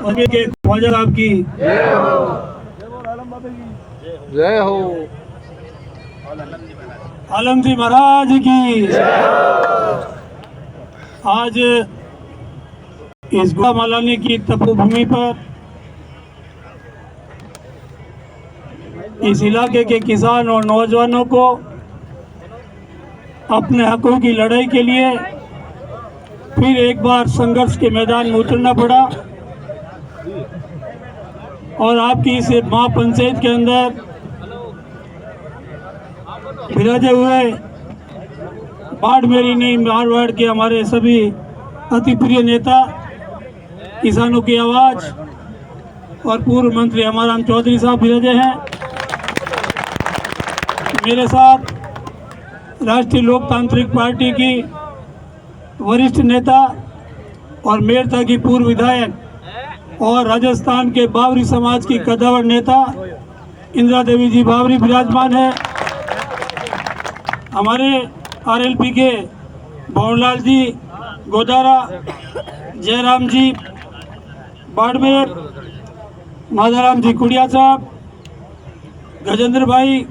के ख्वाजा साहब की जय हो। आलमजी महाराज की। आज इस गुलामालानी की तपोभूमि पर इस इलाके के किसान और नौजवानों को अपने हकों की लड़ाई के लिए फिर एक बार संघर्ष के मैदान में उतरना पड़ा और आपकी इस महापंचायत के अंदर विराजे हुए बाड़मेरी नहीं मारवाड़ के हमारे सभी अति प्रिय नेता, किसानों की आवाज और पूर्व मंत्री हमाराम चौधरी साहब विराजे हैं। मेरे साथ राष्ट्रीय लोकतांत्रिक पार्टी की वरिष्ठ नेता और मेरठा की पूर्व विधायक और राजस्थान के बावरी समाज की कद्दावर नेता इंदिरा देवी जी बावरी विराजमान है। हमारे आरएलपी के भवनलाल जी गोदारा, जयराम जी बाड़मेर, माधाराम जी कुड़िया साहब, गजेंद्र भाई,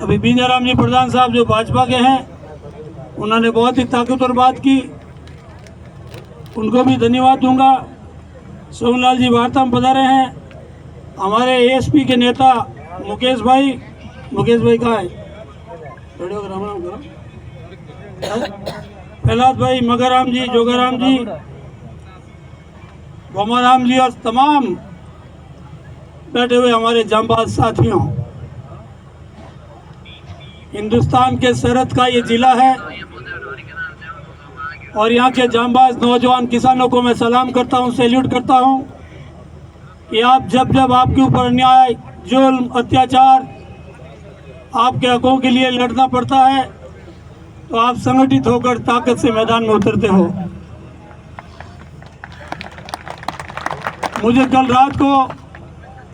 अभी बींजाराम जी प्रधान साहब जो भाजपा के हैं, उन्होंने बहुत ही ताकतवर बात की, उनको भी धन्यवाद दूंगा। सोमलाल जी वार्ता में पधारे हैं। हमारे एएसपी के नेता मुकेश भाई कहाँ है? प्रहलाद भाई, मगाराम जी, जोगाराम जी, गोमाराम जी और तमाम बैठे हुए हमारे जांबाज साथियों। हिंदुस्तान के सरहद का ये जिला है और यहाँ के जांबाज नौजवान किसानों को मैं सलाम करता हूँ, सैल्यूट करता हूँ कि आप जब आपके ऊपर अन्याय, जुल्म, अत्याचार, आपके हकों के लिए लड़ना पड़ता है तो आप संगठित होकर ताकत से मैदान में उतरते हो। मुझे कल रात को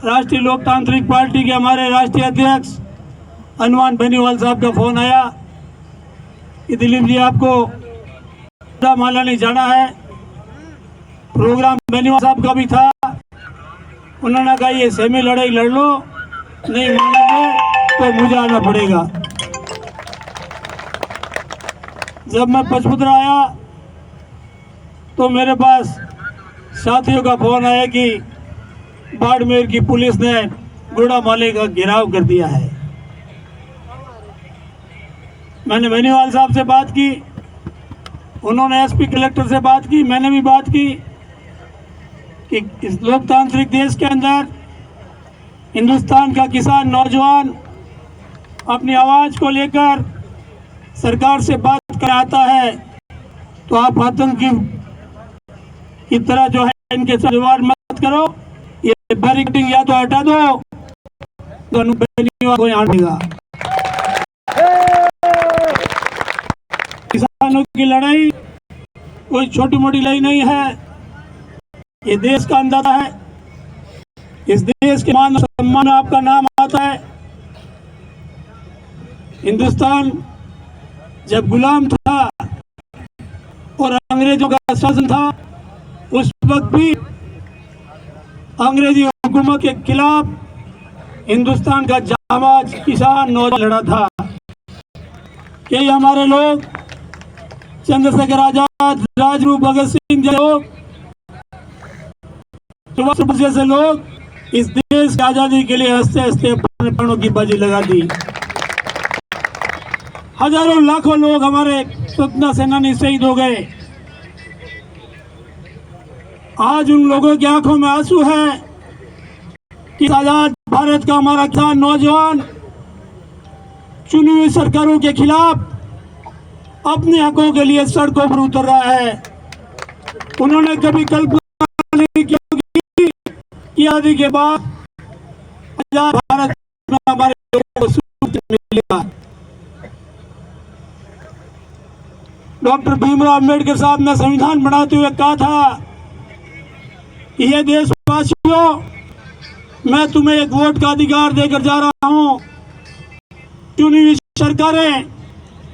राष्ट्रीय लोकतांत्रिक पार्टी के हमारे राष्ट्रीय अध्यक्ष हनुमान बेनीवाल साहब का फोन आया कि दिलीप जी आपको मालानी जाना है। प्रोग्राम बेनीवाल साहब का भी था। उन्होंने कहा ये सेमी लड़ाई लड़ लो, नहीं मानेंगे तो मुझे आना पड़ेगा। जब मैं पचपुत्रा आया तो मेरे पास साथियों का फोन आया कि बाड़मेर की पुलिस ने गुड़ामाली का घेराव कर दिया है। मैंने बेनीवाल साहब से बात की, उन्होंने एसपी कलेक्टर से बात की, मैंने भी बात की कि इस लोकतांत्रिक देश के अंदर हिंदुस्तान का किसान नौजवान अपनी आवाज को लेकर सरकार से बात कराता है तो आप आतंकी की तरह जो है इनके साथ व्यवहार मत करो। ये बैरिकेडिंग या तो हटा दो तो बेनीवाल को यहाँ देगा। किसानों की लड़ाई कोई छोटी मोटी लड़ाई नहीं है, ये देश का अंदाजा है। इस देश के मान सम्मान आपका नाम आता है। हिंदुस्तान जब गुलाम था और अंग्रेजों का शासन था, उस वक्त भी अंग्रेजी हुकूमत के खिलाफ हिंदुस्तान का जांबाज किसान नौजवान लड़ा था। कई हमारे लोग, चंद्रशेखर आजाद, राजगुरु भगत सिंह जैसे लोग, सुभाष बोस जैसे लोग इस देश की आजादी के लिए हंसते हंसते अपने प्राणों की बाजी लगा दी। हजारों लाखों लोग हमारे स्वतंत्रता सेनानी शहीद हो गए। आज उन लोगों की आंखों में आंसू है कि आजाद भारत का हमारा किसान नौजवान चुनी हुई सरकारों के खिलाफ अपने हकों के लिए सड़कों पर उतर रहा है। उन्होंने कभी कल्पना नहीं की कि आजादी के बाद आजाद भारत में हमारे लोगों को सुख मिलेगा। डॉक्टर भीमराव अम्बेडकर साहब ने संविधान बनाते हुए कहा था कि ये देशवासियों, मैं तुम्हें एक वोट का अधिकार देकर जा रहा हूं। चुनी हुई सरकारें,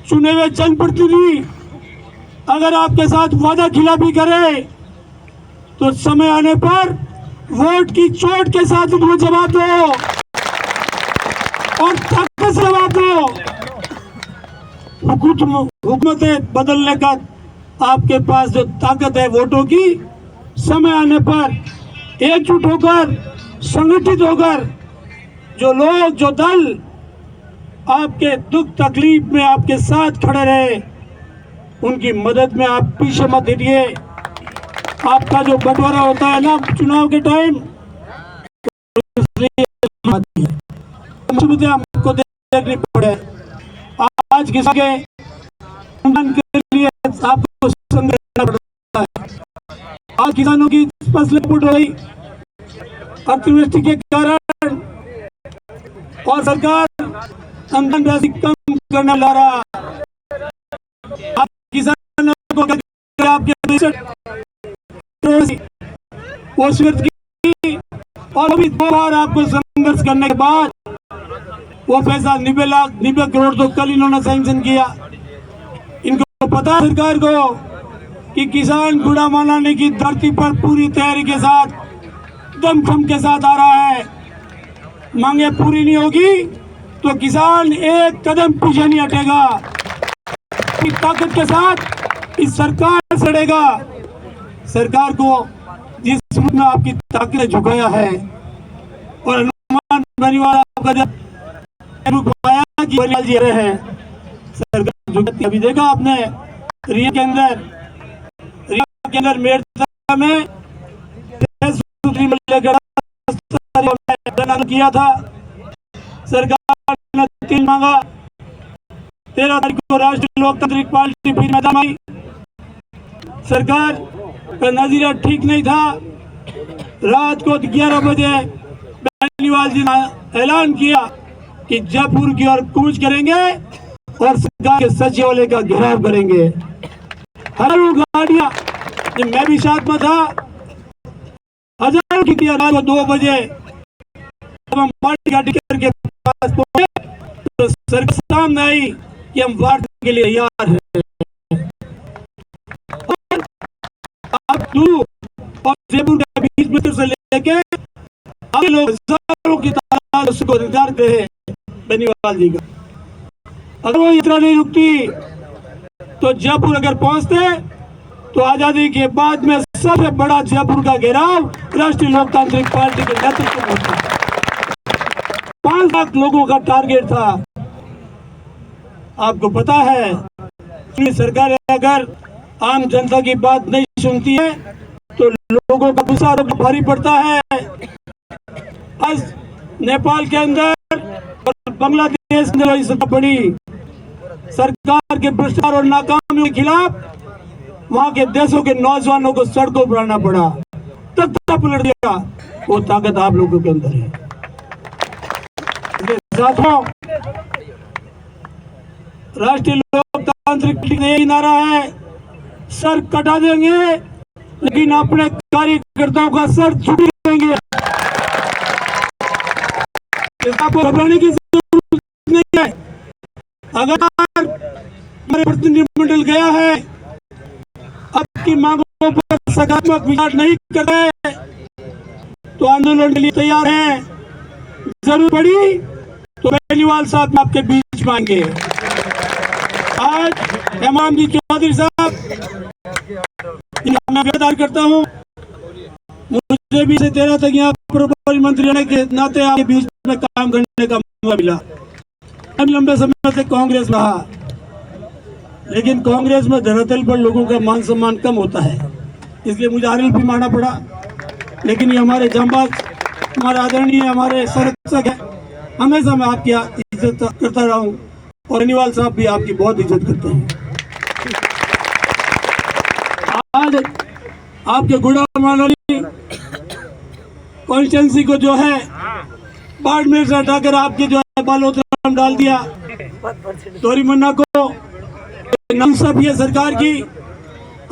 चुने हुए जनप्रतिनिधि अगर आपके साथ वादा खिलाफी करे तो समय आने पर वोट की चोट के साथ उनको जवाब दो और ताकत से जवाब दो। हुकूमतें बदलने का आपके पास जो ताकत है वोटों की, समय आने पर एकजुट होकर, संगठित होकर, जो लोग, जो दल आपके दुख तकलीफ में आपके साथ खड़े रहे, उनकी मदद में आप पीछे मत हटिए। आपका जो बंटवारा होता है ना चुनाव के टाइम, मुसीबतें हमको देखनी पड़े। आज किसी के लिए आपको संघर्ष करना पड़ता है। आज किसानों की फसल फूट हो गई अतिवृष्टि के कारण, और सरकार आमदन राशि कम करने ला रहा। आप किसानों को आपके वो स्वीकृत की, और अभी 2 बार आपको संघर्ष करने के बाद वो पैसा 90 करोड़ तो कल इन्होंने सैंक्शन किया। इनको पता है सरकार को कि किसान कूड़ा मनाने की धरती पर पूरी तैयारी के साथ, दमखम के साथ आ रहा है। मांगे पूरी नहीं होगी तो किसान एक कदम पीछे नहीं हटेगा। ताकत के साथ इस सरकार से लड़ेगा। सरकार को जिस रूप में आपकी ताकत ने झुकाया है, और अनुमान बेनीवाल आपका कि बेनीवाल जी रहे हैं, सरकार झुकाती। अभी देखा आपने रिया के अंदर मेड़ता में किया था। सरकार ने 3 मांगा। 13 तारीख को राष्ट्रीय लोकतांत्रिक पार्टी फिर मैदान आई। सरकार का नजरिया ठीक नहीं था। रात को 11 बजे बेनीवाल जी ने ऐलान किया कि जयपुर की ओर कूच करेंगे और सरकार के सचिवालय का घेराव करेंगे। हजारों गाड़ियां, मैं भी साथ में था, हजारों की रात को 2 बजे हम पार्टी गाड़ी के पास पहुंचे तो सरकार सामने आई कि हम वार्ता के लिए तैयार हैं। आप और जयपुर के बीच में से लेके आगे लोग हजारों की तादाद उसको इंतजार करते हैं बेनीवाल जी का। अगर वो इतना नहीं रुकती तो जयपुर अगर पहुंचते तो आजादी के बाद में सबसे बड़ा जयपुर का घेराव राष्ट्रीय लोकतांत्रिक पार्टी के नेतृत्व में होता। 5 लाख लोगों का टारगेट था। आपको पता है सरकार अगर आम जनता की बात नहीं सुनती है तो लोगों का गुस्सा भारी पड़ता है। आज नेपाल के अंदर और बांग्लादेश में सत्ता पड़ी, सरकार के भ्रष्टाचार और नाकामियों के खिलाफ वहां के देशों के नौजवानों को सड़कों पर आना पड़ा, तख्ता पलट दिया। वो ताकत आप लोगों के अंदर है। साथियों, राष्ट्रीय लोकतांत्रिक पार्टी का यही नारा है, सर कटा देंगे लेकिन अपने कार्यकर्ताओं का सर छुटी देंगे। आपको घबराने की जरूरत नहीं है। अगर हमारे प्रतिनिधिमंडल गया है, आपकी मांगों पर सकारात्मक विचार नहीं कर रहे तो आंदोलन के लिए तैयार हैं। जरूरत पड़ी तो बेनीवाल साहब आपके बीच में आएंगे। आज हेमाम जी चौधरी साहब, मैं गिरफ्तार करता हूँ। मुझे भी 13 तक यहाँ प्रभारी मंत्री होने के नाते आपके बीच में काम करने का मौका मिला। लंबे समय से कांग्रेस में रहा, लेकिन कांग्रेस में धरातल पर लोगों का मान सम्मान कम होता है, इसलिए मुझे आरएलपी मानना पड़ा। लेकिन ये हमारे जांबाज, हमारे आदरणीय, हमारे संरक्षक है। हमेशा मैं आपकी इज्जत करता रहा हूँ और बेनीवाल साहब भी आपकी बहुत इज्जत करते हैं। आज आपके गुड़ामाली कॉन्स्टिट्यूंसी को जो है बाड़मेर से हटाकर आपके जो है बालोतरा में डाल दिया। तोरी मन्ना को नामसाब है सरकार की।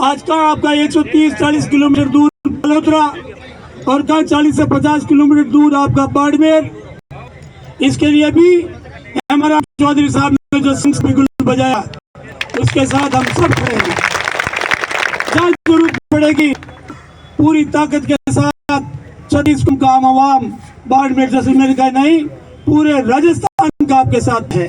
आज कहाँ आपका 130-40 किलोमीटर दूर बालोतरा और कहाँ 40 से 50 किलोमीटर दूर आपका बाड़मेर। इसके लिए भी हमारा चौधरी साहब ने जो संस्कृत बजाया उसके साथ हम सब खड़े हैं। जहाँ जरूरत पड़ेगी पूरी ताकत के साथ सतीश कुम का आम आवाम बाड़मेर जैसलमेर का नहीं पूरे राजस्थान का आपके साथ है।